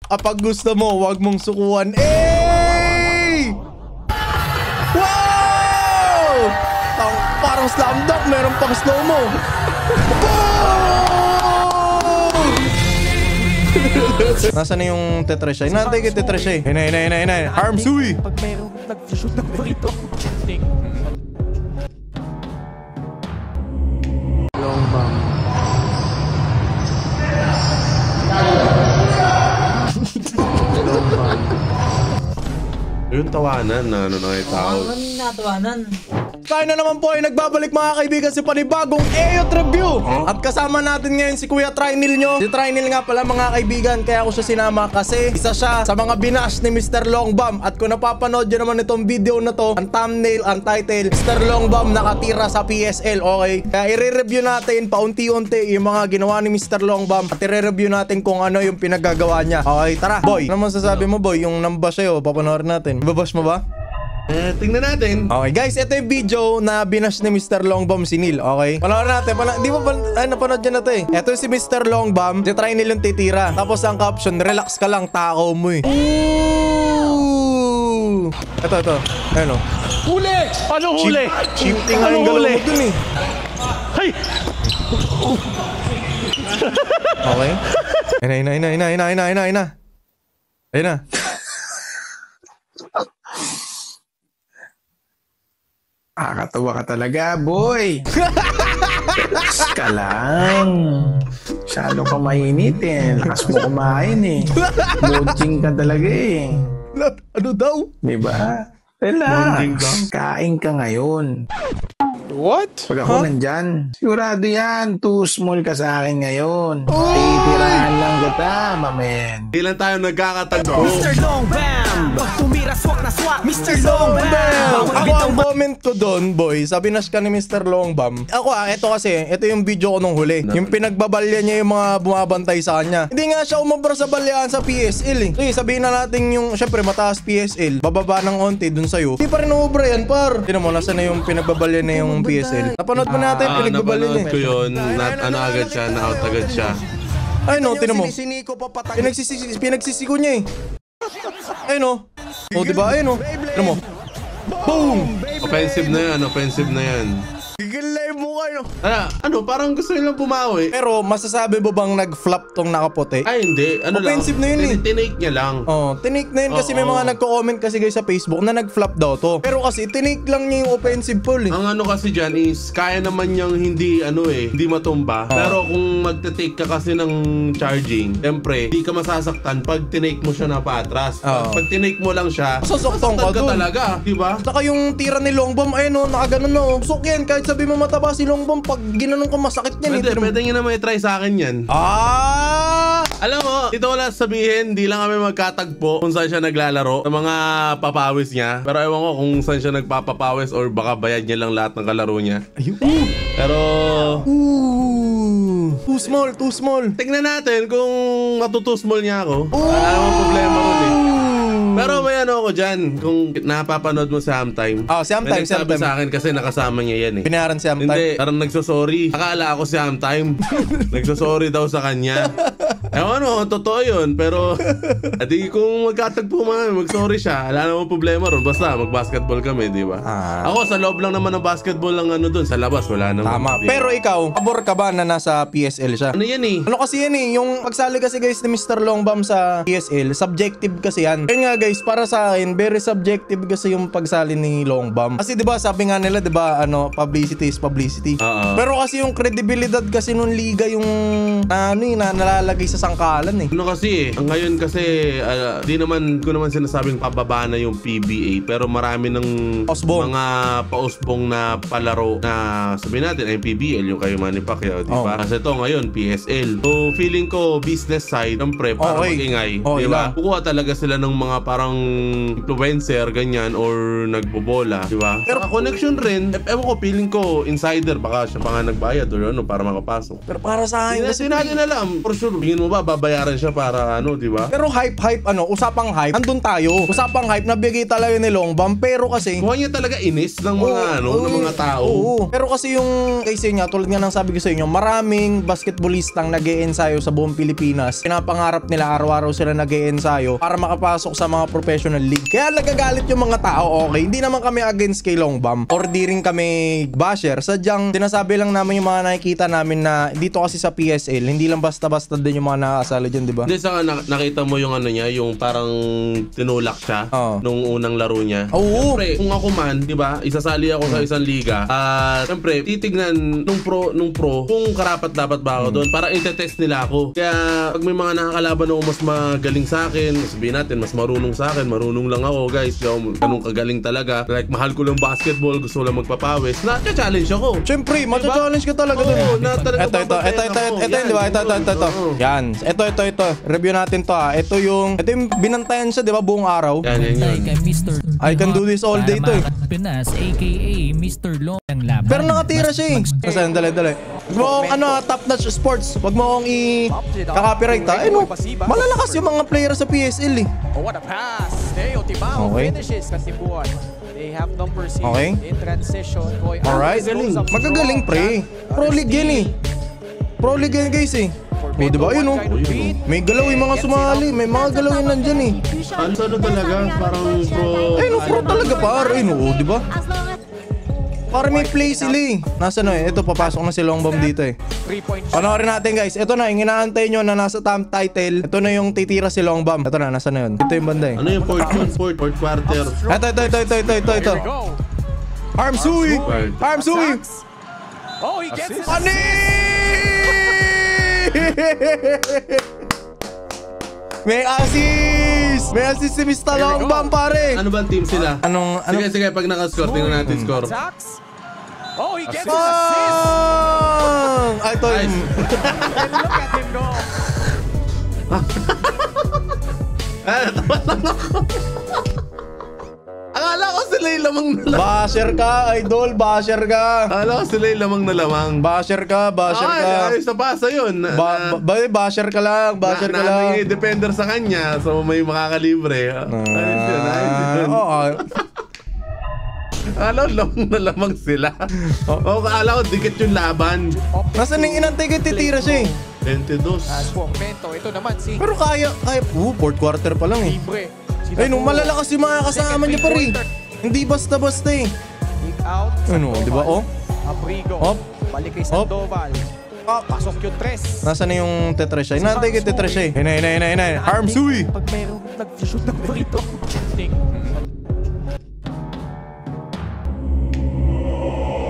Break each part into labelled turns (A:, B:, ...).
A: Kapag gusto mo, wag mong sukuan. Eh! Wow! Parang slam dunk, meron pang slow mo. Nasaan na yung Tetreshay? Nantay kay Tetreshay. Hinay. Harm Sui!
B: Pag mayroong nag-shoot ng burrito.
C: Long bomb. Long bomb.
D: Yung tawanan na ano na tao.
B: Ano natawanan?
A: Tayo na naman po ay nagbabalik mga kaibigan sa panibagong EOT Review. At kasama natin ngayon si Kuya Trinil nyo. Si Trinil nga pala mga kaibigan, kaya ako siya sinama kasi isa siya sa mga binash ni Mr. Longbomb. At kung napapanood nyo naman itong video na to, ang thumbnail, ang title, Mr. Longbomb nakatira sa PSL, okay? Kaya i-review natin paunti-unti yung mga ginawa ni Mr. Longbomb at i-review natin kung ano yung pinagagawa niya. Okay, tara. Boy, ano masasabi mo boy? Yung nambash sa'yo, papanoorin natin. Ibabash mo ba?
D: Tingnan natin.
A: Okay guys, ito yung video na binash ni Mr. Longbomb si Neil, okay? Panoorin natin, di ba napanood dyan na to eh. Ito si Mr. Longbomb, si Trinil yung titira. Tapos ang caption, relax ka lang, takaw mo eh. Ooh! Ito. Ayun o.
B: Huli! Anong huli?
A: Shifting nga yung galaw mo dun eh.
B: Hay!
A: Okay? Ayun na.
C: Katawa ka talaga, boy. Relax ka lang. Masyado ka mainit eh. Lakas mo kumain eh. Mooding ka talaga eh.
A: Ano daw?
C: Diba? Relax. Kain ka ngayon.
D: What?
C: Pag ako nandyan, sigurado yan. Too small ka sa akin ngayon. Titirahan lang kita, mamen.
D: Hindi lang tayo nagkakatagpo.
B: Mr. Longbomb! Pag tumira, swak na swak! Mr. Longbomb!
A: Ako ang comment ko doon, boy, sabi na ka ni Mr. Longbomb. Ako ito yung video ko nung huli. Yung pinagbabalya niya yung mga bumabantay sa kanya. Hindi nga siya umabra sa balyaan sa PSL eh. So, sabihin na natin yung, syempre mataas PSL, bababa ng onti dun sa'yo. Hindi pa rin umabra yan, par. Tinan mo, nasa na yung pinagbabalya na yung PSL. Napanood mo natin, pinagbabalya niya
D: Napanood ko yun. Ano agad siya, na-out agad siya.
A: Ay no, tinan mo. Pinagsisiko niya eh. Ay no. O diba, ay no. Tinan mo. Boom!
D: Offensive na yan.
A: Gigilay mo kayo.
D: Ano, parang gusto nilang bumawi.
A: Pero masasabi mo bang nag-flop tong nakaputi?
D: Ay, hindi. Ano
A: offensive
D: lang.
A: na yun eh.
D: Tinake niya lang.
A: Oh, tinake na yun kasi may mga nagko-comment kasi guys sa Facebook na nag-flop daw to. Pero kasi tinake lang niya yung offensive pull eh.
D: Ang ano kasi dyan is, kaya naman niyang hindi matumba. Pero kung magte-take ka kasi ng charging, siyempre, hindi ka masasaktan pag tinake mo siya na paatras. Pag tinake mo lang siya,
A: masasaktan ka dun.
D: talaga. Diba?
A: Saka yung tira ni Longbomb, ayun no, nakaganon no. Usok yan, kahit sabi mo mataba si Longbomb, pag ginanon ko masakit yan.
D: Pwede nyo na may try sa akin yan. Alam mo, ito wala sabihin, hindi lang kami magkatagpo kung saan siya naglalaro sa mga papawis niya. Pero ewan ko kung saan siya nagpapapawis or baka bayad niya lang lahat ng kalaro niya. Pero...
A: Too small.
D: Tingnan natin kung matutu small niya ako. Wala namang problema ron eh. Pero may ano ako dyan, kung napapanood mo si Hamtime.
A: Si Hamtime,
D: may nagsabi sa akin kasi nakasama niya yan eh.
A: Pinaran si Hamtime?
D: Hindi, parang nagsosorry. Akala ako si Hamtime. Nagsosorry daw sa kanya. Ano, totoo yun. Pero, adi kung magkatagpo mag-sorry siya, wala namang problema ron. Basta, mag-basketball kami, di ba? Ako, sa loob lang naman ng basketball lang dun. Sa labas, wala naman.
A: Tama. Pero ikaw, pabor ka ba na nasa PSL siya?
D: Ano yan eh?
A: Ano kasi yan eh, yung pagsali kasi guys ni Mr. Longbomb sa PSL, subjective kasi yan. Kaya nga guys, para sa akin, very subjective kasi yung pagsali ni Longbomb. Kasi 'di ba, sabi nga nila 'di ba, publicity is publicity. Pero kasi yung credibility kasi nung liga yung na nalalagay sa sangkalan eh.
D: Ano kasi ngayon kasi di naman ko naman sinasabing pababa na yung PBA, pero marami ng mga pausbong na palaro na sabihin natin ay PBL, yung kayo Manny Pacquiao, di ba? Kasi ito ngayon PSL. So feeling ko business side, siyempre para mag-ingay, di ba? Kukuha talaga sila ng mga parang influencer, ganyan, or nagbobola, di ba? Pero connection rin, ewan ko, feeling ko, insider, baka siya pa nga nagbayad or ano, para makapasok.
A: Pero para sa akin,
D: Hindi natin alam. For sure, tingin mo ba, babayaran siya para ano, di ba?
A: pero hype, usapang hype, andun tayo. Usapang hype, nabigay talaga ni Longbam, pero kasi...
D: Kuha niya talaga inis ng mga, ng mga tao.
A: Oo. Pero kasi yung case niya, tulad nga ng sabi ko sa inyo, maraming basketballistang nag-e-ensayo sa buong Pilipinas. Pinapangarap nila, araw-araw sila nag-e-ensayo para makapasok sa mga professional league. Kaya nagagalit yung mga tao, okay? Hindi naman kami against kay Longbam or di rin kami basher. Sadyang sinasabi lang namin yung mga nakikita namin na dito kasi sa PSL, hindi lang basta-basta din yung mga nakakasali dyan, di ba?
D: Hindi, saka nakita mo yung ano niya, yung parang tinulak siya nung unang laro niya.
A: Oo.
D: Siyempre, kung ako man, di ba, isasali ako sa isang liga. Siyempre, titignan nung pro, kung karapat dapat ba ako doon para itetest nila ako. Kaya, pag may mga nakakalaban ako mas magaling sa akin, sabihin natin, mas marunong sa akin, marunong lang ako, guys. Ganun kagaling talaga. Like, mahal ko lang basketball, gusto ko lang magpapawis. Na-challenge ako.
A: Siyempre, matcha-challenge ka talaga dun. Ito, di ba? Ito. Yan. Ito. Review natin to Ito yung binantayan siya, di ba, buong araw.
D: Yan.
E: Kay Mr.
A: I can do this all day to eh.
E: Pinas, aka Mr. Long ang laban.
A: Pero nakatira siya eh. Kasi, dali. Huwag mo akong top-notch sports. Huwag mo akong i-copyright malalakas yung mga player sa PSL eh.
B: Oh, what a pass! Teo Tibao
A: Okay.
B: finishes Kasibuan. They have number 6
A: Okay.
B: in transition. Koy
A: Alright.
B: Alves goes up
A: Magagaling
B: strong.
A: pre. Pro League yan eh. Pro League yan guys eh. O diba yun oh. May galaw yung mga sumali. May mga galaw yung nandyan eh.
D: Ano talaga? Parang pro...
A: Ay no, pro talaga par. Ay no, diba? Para may play sila eh. Nasa ito papasok na si Longbam dito eh.
B: 3-point shot.
A: Panoorin natin guys. Ito na, yung inaantay nyo na nasa thumb title. Ito na yung titira si Longbam. Ito na, nasa na yun. Ito yung banda eh.
D: Ano yung fourth quarter?
A: Ito. Arm Sui! Arm Sui!
B: Oh, he gets it.
A: Ani! May assist! May assist si Mr. Longbam pare!
D: Ano ba ang team sila?
A: Anong
D: Sige, pag naka-score, tingnan natin score.
B: Attacks. Oh, he gets his assist.
A: Ay, ito yung...
B: And look at him go.
D: Akala ko sila yung lamang na lamang.
A: Basher ka, idol! Basher ka!
D: Akala ko sila yung lamang na lamang.
A: Basher ka!
D: Ay, sa basa yun.
A: Basher ka lang! Basher ka lang!
D: May defender sa kanya, so may makakalibre. Ayos yun.
A: Oo.
D: Akala ko lamang na lamang sila. Akala ko dikit yung laban.
A: Nasaan yung inantay kay titira siya eh?
D: 22.
B: As for Mento, ito naman si
A: Pero kaya. Fourth quarter pa lang eh.
B: Libre.
A: Ay, nung malalakas yung mga kasama niya pa rin. Hindi basta-basta eh.
B: Kick out.
A: Ano, di ba? Oh.
B: Abrigo.
A: Hop.
B: Balik kay
A: Hop.
B: Sandoval. Pasok yung tres.
A: Nasaan na yung Tetresha? Inantay kay Tetresha eh. Hinay. Arm Sui!
B: Pag mayroong nag-shoot ng burrito.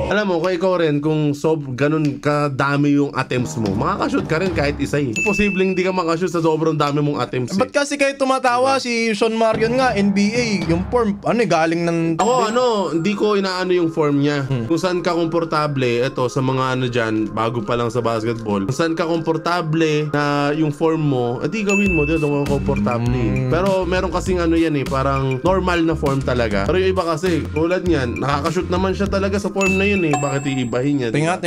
D: Alam mo, kung ikaw rin, kung ganun kadami yung attempts mo, makakashoot ka rin kahit isa eh. Posibleng hindi ka makashoot sa sobrang dami mong attempts
A: Ba't kasi kayo tumatawa? Si Sean Marion nga, NBA, yung form, galing ng...
D: Ako hindi ko inaano yung form niya. Kung saan ka komportable, eto sa mga dyan, bago pa lang sa basketball. Kung saan ka komportable na yung form mo, edi gawin mo, doon ka komportable. Pero meron kasing yan eh, parang normal na form talaga. Pero yung iba kasi, tulad niyan, nakakashoot naman siya talaga sa form na yun eh. Bakit iibahin niya?
A: Tingnan.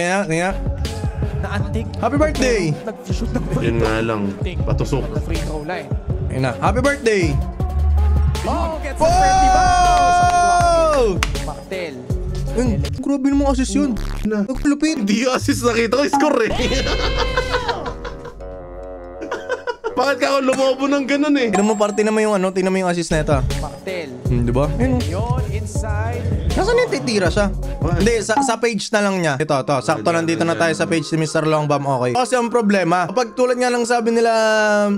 B: Naantig.
A: Happy birthday!
B: Nag-shoot ng burrito.
D: Yun nga lang, patusok.
B: The free throw line.
A: Ayun na. Happy birthday!
B: Oh, gets the friendly bounce.
A: Oh!
B: Martel.
A: Grabe naman assist yun. Nagpulupit.
D: Hindi yung assist nakita ko, score eh. Bakit ka ako lumobo ng ganun eh?
A: Tingnan mo parte naman yung tingnan mo yung assist na ito.
B: Martel.
A: Di ba? Ayun oh.
B: Yon, inside.
A: Nasaan yung titira siya? Hindi, sa page na lang niya. Ito. Sakto nandito na tayo sa page ni Mr. Longbam, okay. Kasi ang problema, kapag tulad nga lang sabi nila,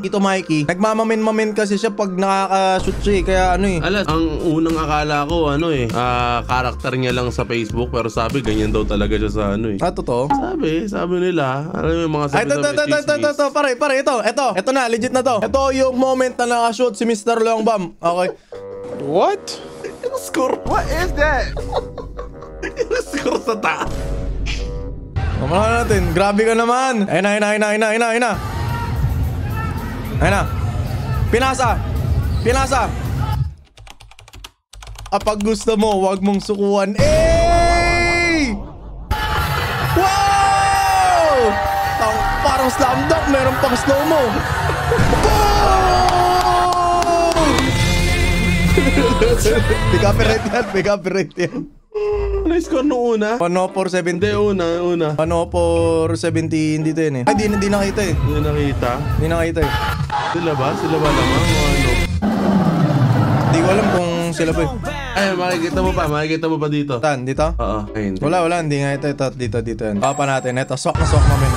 A: Ito Mikey, nagmamamin-mamin kasi siya pag nakaka-shoot siya eh. Kaya
D: Alas, ang unang akala ko, karakter niya lang sa Facebook, pero sabi, ganyan daw talaga siya sa
A: totoo?
D: Sabi nila, alam mo yung mga sabi
A: Ito, pare, ito na, legit na to. Ito yung moment na nakashoot si Mr. Longbam, okay.
C: What?
D: Yung score. What is that? Yung score sa taas.
A: Pamalahan natin, grabe ka naman. Ayun na. Pinasa. Kapag gusto mo, wag mong sukuan. Eh! Wow! Parang slam dunk, meron pang slow-mo. May copyright yan.
D: Ano yung score nung una?
A: Pano for 70.
D: Hindi, una.
A: Pano for 70, hindi to yun eh. Ay, di nakita eh.
D: Hindi nakita.
A: Hindi nakita eh.
D: Sila ba? Sila ba naman? O ano?
A: Hindi ko alam kung sila pa eh.
D: Ay, makikita mo pa dito.
A: Saan? Dito?
D: Oo. Ay, hindi.
A: Wala, hindi nga ito. Dito yan. Papa natin. Ito, swak na swak namin.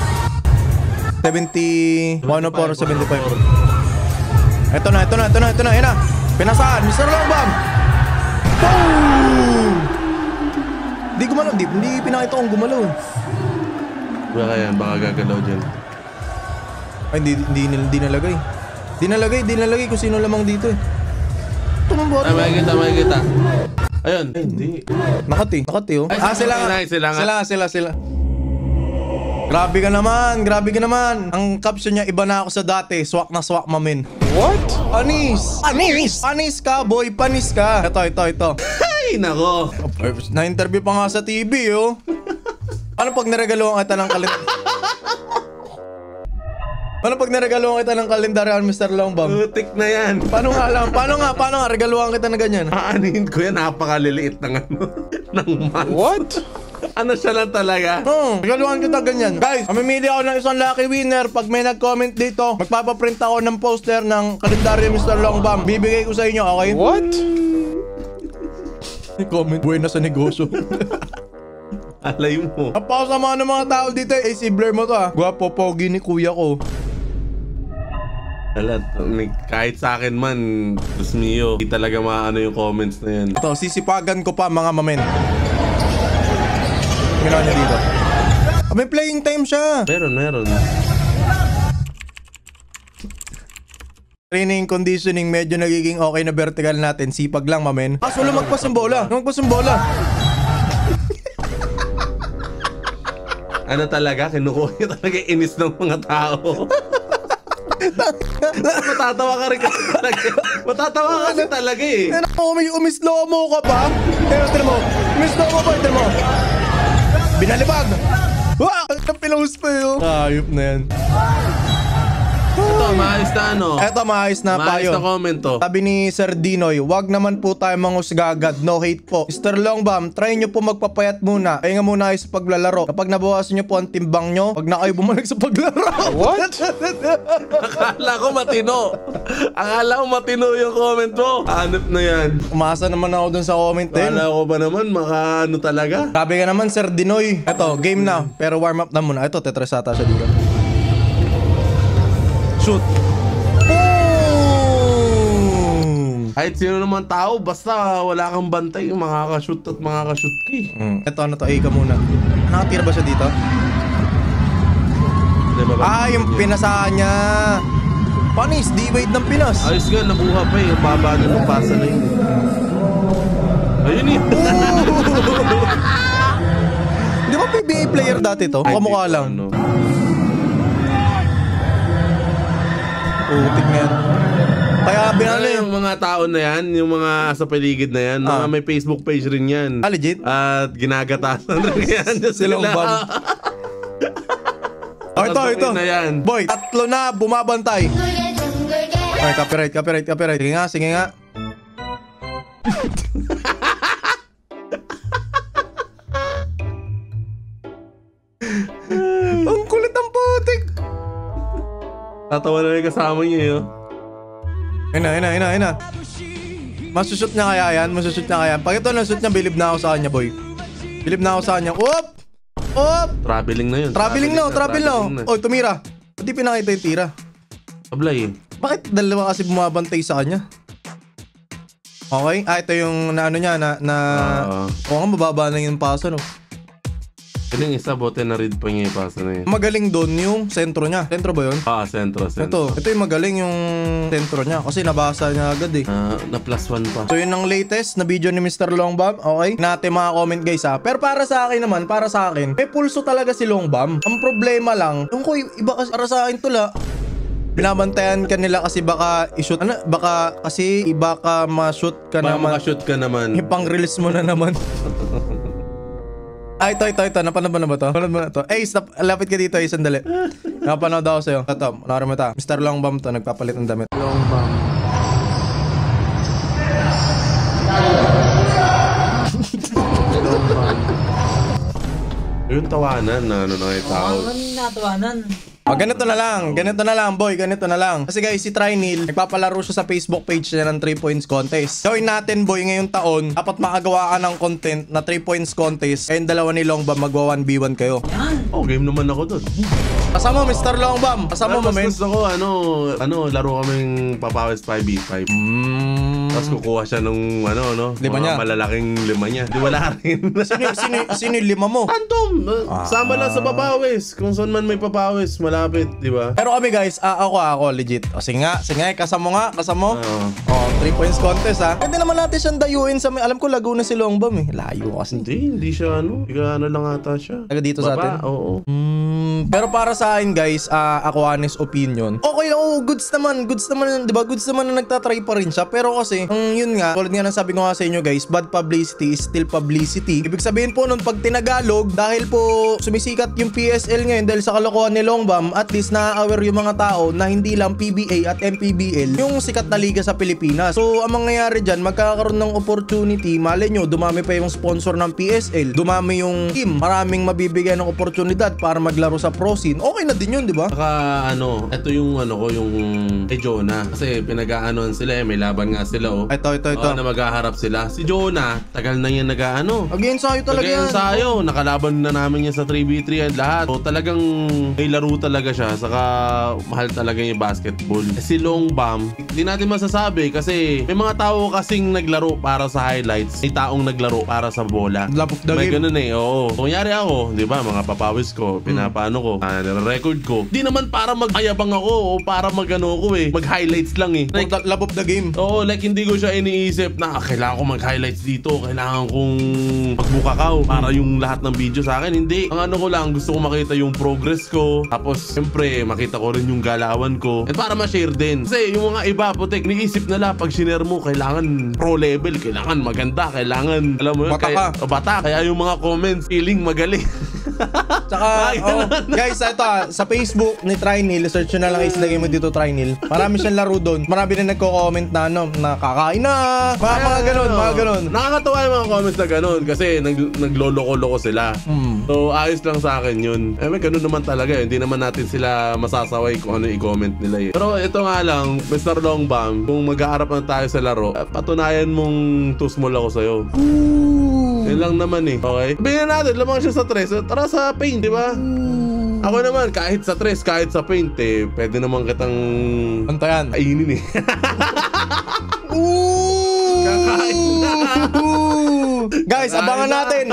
A: 70, 104, 75. Ito na. Yan na. Pinasaan, Mr. Longbam. Boom! Hindi gumalaw, hindi pinakita kong gumalaw.
D: Baka yan, baka gagalaw dyan.
A: Ay, hindi nalagay. Di nalagay kung sino lamang dito eh. Tumambot.
D: Ay, makikita. Ayun. Ay, hindi.
A: Nakati oh.
D: Ay, sila nga.
A: Sila. Grabe ka naman. Ang caption niya, iba na ako sa dati. Swak na swak mamin. What? Panis ka, boy. Panis ka. Ito.
D: Ay, nako.
A: Na-interview pa nga sa TV, oh. Ano pag naregaluhan kita ng kalendaryo, Mr. Longbam?
D: Putik na yan.
A: Paano nga? Regaluhan kita na ganyan.
D: Aanin ko yan, napakaliliit ng ng months.
A: What?
D: Ano siya lang talaga?
A: Regaluhan kita ganyan. Guys, mamimili ako ng isang lucky winner. Pag may nag-comment dito, magpapaprint ako ng poster ng kalendaryo, Mr. Longbam. Bibigay ko sa inyo, okay? What? Comment, buena sa negosyo.
D: Alay mo.
A: Napakasama ng mga tao dito. Eh, si Blair mo to ah. Gwapo, pogi ni kuya ko.
D: Kahit sa akin man, Diyos mio, hindi talaga maano yung comments na yan.
A: Ito, sisipagan ko pa mga mamen. Ginawa niya dito. May playing time siya.
D: Meron.
A: Training, conditioning, medyo nagiging okay na vertical natin. Sipag lang, mamen. Kaso lumagpas yung bola.
D: Ano talaga? Kinukuha niya talaga yung inis ng mga tao. Matatawa ka rin kasi talaga. Matatawa ka kasi talaga eh.
A: Umislow mo ka pa? Tignan mo. Umislow mo ba? Tignan mo. Binalibag. Wah! Ang pinost pa yun. Ayop na yan.
D: Ito, maayos na ano?
A: Eto, maayos na payo.
D: Maayos na comment to.
A: Sabi ni Sir Dinoy, wag naman po tayo mangusgagad, no hate po. Mr. Longbam, try nyo po magpapayat muna. Pahinga muna kayo sa paglalaro. Kapag nabawasan nyo po ang timbang nyo, wag na kayo bumalik sa paglalaro. What?
D: Akala ko matino yung comment mo. Hanap na yan.
A: Umasa naman ako dun sa comment din.
D: Akala ko ba naman makaano talaga?
A: Sabi ka naman, Sir Dinoy. Eto, game na. Pero warm up na muna. Eto, tetresata siya dito. Shoot. Boom!
D: Kahit sino naman tao, basta wala kang bantay, makakashoot at makakashoot ka eh.
A: Ito, ano to? A ka muna. Nakatira ba siya dito?
D: Diba ba?
A: Yung pinasaan niya. Panis, D-Wade ng Pinas.
D: Ayos nga, nabuha pa eh. Ang baba na nung pasa na yun. Ayun eh.
A: Di ba PBA player dati to? Kamukha lang.
D: Ano.
A: Putik na yan. Kaya binalo
D: Yung mga tao na yan, yung mga sa paligid na yan, mga may Facebook page rin yan.
A: legit?
D: At ginagatasan rin yan.
A: Silong bam. Ito.
D: Na yan.
A: Boy, 3 na bumabantay. Ay, copyright. Sige nga. Ang kulit ng putik.
D: Tatawa na yung kasama niya yun.
A: Ayun na. Masushoot niya kaya yan? Pag ito na-shoot niya, bilib na ako sa kanya, boy. Oop!
D: Traveling na yun.
A: Traveling na. Oy, tumira. Pati pinakita yung tira.
D: Ablay eh.
A: Bakit dalawa kasi bumabantay sa kanya? Okay? Ito yung na ano niya, oo nga, mababa na yung paso, no?
D: Yun yung isa, bote na read pa niya yung pasa na yun.
A: Magaling doon yung sentro niya. Sentro ba yun?
D: Sentro.
A: Ito yung magaling yung sentro niya kasi nabasa niya agad eh.
D: Na +1 pa.
A: So yun ang latest na video ni Mr. Longbam. Okay? Natin mga comment guys ha. Pero para sa akin, may pulso talaga si Longbam. Ang problema lang, yung ko iba kasi para sa akin tula. Binabantayan ka nila kasi baka i-shoot. Ano? Baka ma-shoot ka
D: Baka
A: naman.
D: makashoot ka naman.
A: Ipang-release mo na naman. Ay, ito. Napanood mo na ba to? Napanood mo na to? Eh, stop. Lapit ka dito. Sandali. Napanood ako sa'yo. Ito, narin mo ito. Mr. Longbam to. Nagpapalit ng damit. Longbam.
D: Yung tawanan na ano na tao.
A: Ganito na lang boy, ganito na lang. Kasi guys, si Trinil, nagpapalaro siya sa Facebook page niya ng 3 points contest. Gawin natin boy ngayong taon, dapat makagawa ka ng content na 3 points contest. Kayong dalawa ni Longbam magwa 1v1 kayo.
D: Oh, game naman ako doon.
A: Kasama Mr. Longbam, kasama mo men.
D: Gusto ko laro kaming papawis 5v5. Tapos kukuha siya nung
A: Lima niya.
D: malalaking lima niya. Di wala rin.
A: Sino yung lima mo?
D: Random. Sama lang sa papawis. Kung saan man may papawis, malapit, di ba?
A: Pero kami guys, ako legit. O sige nga, kasama mo.
D: Oo.
A: 3 points contest ha. Pwede naman natin siyang dayuin sa alam ko Laguna si Longbam eh. Layo kasi.
D: Hindi siya lang ata siya.
A: Taga dito sa atin?
D: Oo.
A: Pero para sa akin guys, ako honest opinion. Okay lang, goods naman, 'di ba? Goods naman na nagtatry pa rin siya. Pero kasi, yun nga, tulad nga ng sabi ko nga sa inyo guys, bad publicity is still publicity. Ibig sabihin po nun pag tinagalog, dahil po sumisikat yung PSL ngayon dahil sa kalokohan ni Longbam, at least na-aware yung mga tao na hindi lang PBA at MPBL yung sikat na liga sa Pilipinas. So, ang mangyayari dyan, magkakaroon ng opportunity. Malay nyo, dumami pa yung sponsor ng PSL, dumami yung team, maraming mabibigyan ng oportunidad para maglaro sa pro scene. Okay na din yun, di ba?
D: Saka ito yung yung kay Jonah. Kasi pinag-aanoan sila may laban nga sila
A: Ito.
D: na maghaharap sila. Si Jonah, tagal na yan
A: Mag-ensayo talaga yan.
D: Nag-ensayo, nakalaban na namin yan sa 3v3 at lahat. So talagang may laro talaga siya. Saka mahal talaga yung basketball. Si Longbam, hindi natin masasabi kasi may mga tao kasing naglaro para sa highlights. May taong naglaro para sa bola.
A: Love of the
D: May
A: game.
D: ganun oo. Kung kunyari ako, di ba, mga papawis ko, pinapaano ko, record ko. Di naman para mag-ayabang ako o para mag-highlights lang eh. Like,
A: Love of the game.
D: oo, like hindi ko siya iniisip na kailangan ko mag-highlights dito, kailangan kong magbukakaw para yung lahat ng video sa akin. Hindi. Ang ko lang, gusto ko makita yung progress ko. Tapos, siyempre, makita ko rin yung galawan ko. At para ma-share din. Kasi yung mga iba, putik, niisip nila pag share mo, kailangan pro level, kailangan maganda, kailangan, alam mo yun,
A: Bata ka.
D: Kaya yung mga comments, feeling magaling.
A: Tsaka, guys, ito sa Facebook ni Trinil, search nyo na lang, isilagay mo dito Trinil. Marami siyang laro doon. Marami na nagko-comment na nakakain na. Mga ganun.
D: Nakakatawa yung mga comments na ganun kasi nagloloko-loko sila. So, ayos lang sa akin yun. May ganun naman talaga. Hindi naman natin sila masasaway kung ano i-comment nila. Pero ito nga lang, Mr. Longbam, kung mag-aarap na tayo sa laro, patunayan mong too small ako sa'yo. Yun lang naman eh. Okay? Sabihin natin, lamang siya sa tres. Tara sa paint, di ba? Ako naman, kahit sa tres, kahit sa paint pwede naman kitang
A: Antayan.
D: kainin eh. Kakain na.
A: Guys, abangan natin.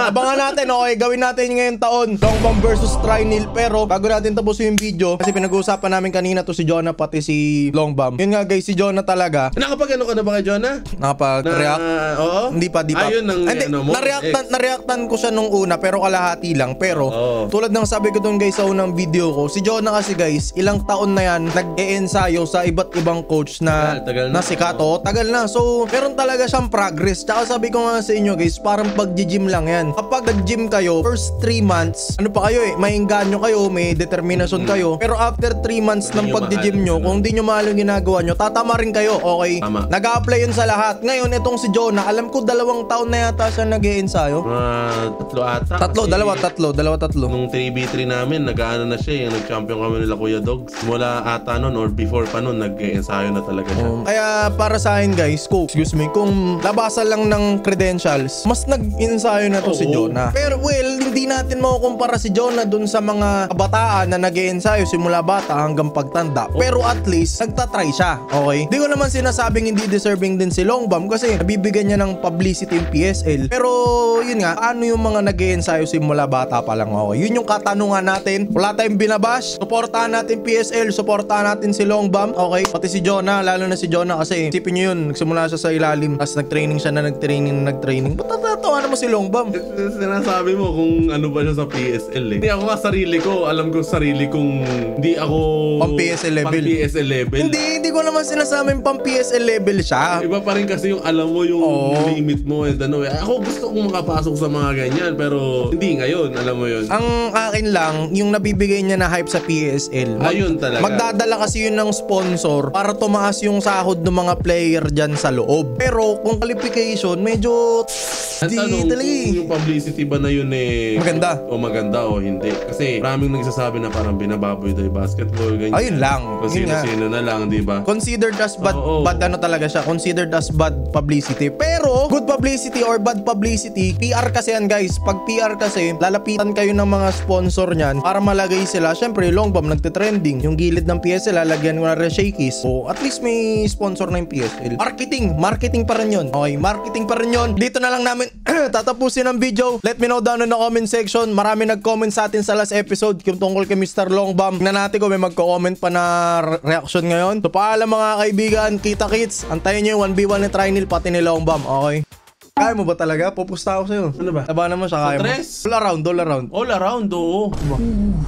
A: Okay, gawin natin ngayong taon Longbam versus Trinil. Pero bago natin tapusin yung video, kasi pinag-uusapan namin kanina to si Jonah pati si Longbam. Yun nga guys, si Jonah talaga
D: Nakapag-ano ka na ba kay Jonah?
A: nakapag-react.
D: Oo?
A: Hindi pa.
D: Ayun ang mo.
A: Nareactan ko siya nung una pero kalahati lang. Pero tulad ng sabi ko dun guys sa unang video ko, si Jonah kasi guys, ilang taon na yan nag-e-ensayo sa iba't ibang coach na
D: Tagal na.
A: sikat. Tagal na. So, meron talaga siyang progress. Tsaka sabi ko nga sa inyo guys, parang pag-gym lang yan. Kapag nag-gym kayo, first 3 months, ano pa kayo may engganyo kayo, may determinasyon kayo. Pero after 3 months ng
D: Hindi nyo
A: pag-gym
D: mahal.
A: nyo, kung hindi nyo mahal yung ginagawa nyo, tatama rin kayo. Okay?
D: Tama.
A: Nag-a-apply yun sa lahat. Ngayon, itong si Jonah, alam ko 2 taon na yata siya nag-e-ensayo.
D: Tatlo ata.
A: Tatlo.
D: Nung 3v3 namin, nag-ano na siya nag-champion kami nila Kuya Dogs. Mula ata nun or before pa nun, nag-ensayo na talaga siya.
A: Kaya para sa akin guys, kung labasan lang ng credentials, mas nag-ensayo na to si Jonah. Pero hindi natin makukumpara si Jonah dun sa mga kabataan na nag-ensayo simula bata hanggang pagtanda. Pero at least, nagtatry siya. Okay? Di ko naman sinasabing hindi deserving din si Longbam kasi nabibigyan niya ng publicity yung PSL. Pero yun nga, ano yung mga nag-ensayo simula bata pa lang. Okay? Yun yung katanungan natin. Wala tayong binabash. Suportahan natin PSL, suportahan natin si Longbam. Okay? Pati si Jonah, lalo na si Jonah kasi isipin nyo yun, nagsimula siya sa ilalim, tapos nag-training siya na nag-training. Ba't natatawa naman si Longbam?
D: Sinasabi mo kung ano ba siya sa PSL eh. Hindi ako nga sarili ko. Alam ko sarili kong hindi ako
A: Pang PSL level.
D: Pang PSL level.
A: Hindi ko naman sinasabing pang PSL level siya.
D: Iba pa rin kasi yung alam mo yung
A: Oo.
D: limit mo and ano eh. Ako gusto kong makapasok sa mga ganyan pero hindi ngayon. Alam mo yun.
A: Ang akin lang, yung nabibigay niya na hype sa PSL.
D: Ayun talaga.
A: Magdadala kasi yun ng sponsor para tumaas yung sahod ng mga player dyan sa loob. Pero kung qualification, medyo
D: Ang
A: di
D: tanong
A: talaga
D: kung
A: eh.
D: yung publicity ba na yun eh
A: Maganda.
D: o maganda o hindi. Kasi maraming nagsasabi na parang binababoy daw yung basketball. Ganyan.
A: Ayun lang.
D: Kung
A: Yun nga.
D: sino-sino na lang, di ba?
A: Considered as bad,
D: Oo.
A: bad ano talaga siya, considered as bad publicity. Pero, good publicity or bad publicity, PR kasi yan guys. Pag PR kasi, lalapitan kayo ng mga sponsor niyan para malagay sila. Syempre, Longbam nagte-trending. Yung gilid ng PSL, lalagyan ko na rin shakies. So, at least may sponsor na yung PSL. Marketing pa rin yun. Okay, marketing pa rin yun. Dito na lang namin tatapusin ang video. Let me know down in the comment section. Marami nag-comment sa atin sa last episode yung tungkol kay Mr. Longbam. Tingnan natin kung may magko-comment pa na reaction ngayon. So paalam mga kaibigan, kita-kits. Antayin nyo yung 1v1 ni Trinil pati ni Longbam. Okay? Kaya mo ba talaga? Pupusta ako sa'yo.
D: Ano ba?
A: Taba naman siya, kaya mo.
D: tres?
A: All around.
D: All around, oo.